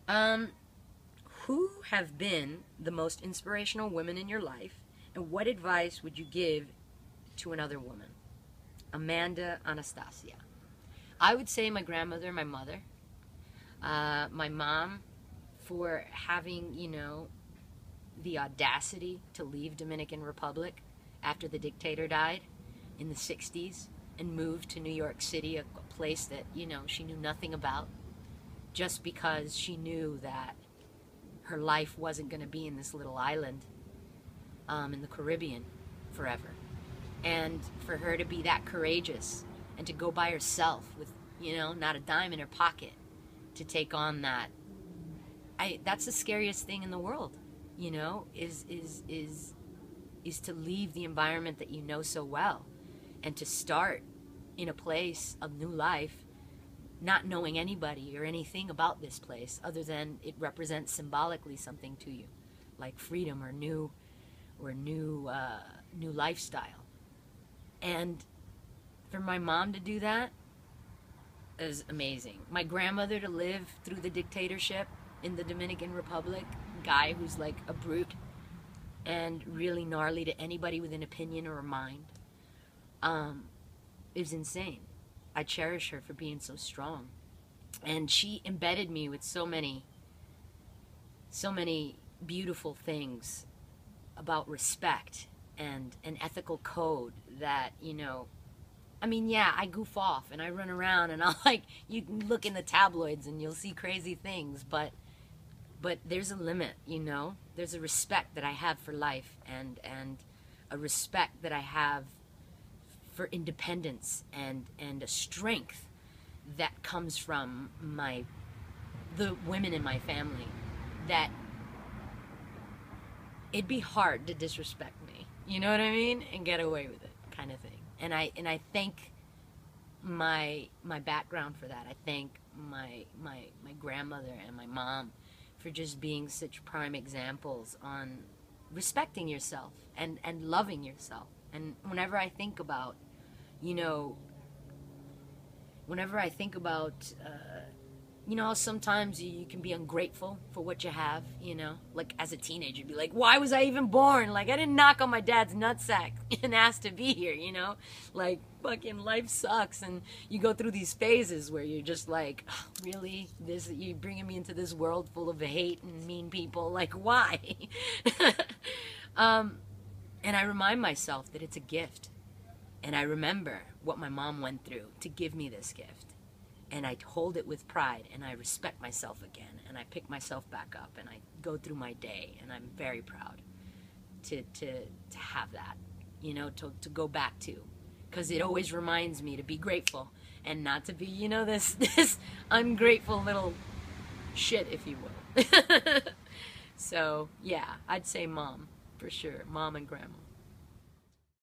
Um, who have been the most inspirational women in your life, and what advice would you give to another woman? Amanda Anastasia. I would say my grandmother and my mother. My mom, for having, the audacity to leave Dominican Republic after the dictator died in the 60s and moved to New York City, a place that, she knew nothing about, just because she knew that her life wasn't going to be in this little island in the Caribbean forever. And for her to be that courageous and to go by herself with, not a dime in her pocket to take on that, that's the scariest thing in the world, is to leave the environment that you know so well and to start in a place of new life, not knowing anybody or anything about this place other than it represents symbolically something to you, like freedom or new lifestyle. And for my mom to do that is amazing. My grandmother to live through the dictatorship in the Dominican Republic, guy who's like a brute and really gnarly to anybody with an opinion or a mind, is insane. I cherish her for being so strong. And she embedded me with so many beautiful things about respect and an ethical code that, I goof off and I run around and you can look in the tabloids and you'll see crazy things, but there's a limit, There's a respect that I have for life and a respect that I have for independence and a strength that comes from the women in my family, that it'd be hard to disrespect me, you know what I mean, and get away with it, kind of thing. And I thank my background for that. I thank my grandmother and my mom for just being such prime examples on respecting yourself and loving yourself. And whenever I think about, how sometimes you can be ungrateful for what you have, like as a teenager, you'd be like, why was I even born? Like, I didn't knock on my dad's nutsack and ask to be here, like, fucking life sucks. And you go through these phases where you're just like, oh, really? You're bringing me into this world full of hate and mean people? Like, why? And I remind myself that it's a gift. And I remember what my mom went through to give me this gift. And I hold it with pride, and I respect myself again, and I pick myself back up, and I go through my day, and I'm very proud to have that, to go back to, because it always reminds me to be grateful and not to be, this ungrateful little shit, if you will. So, yeah, I'd say mom, for sure, mom and grandma.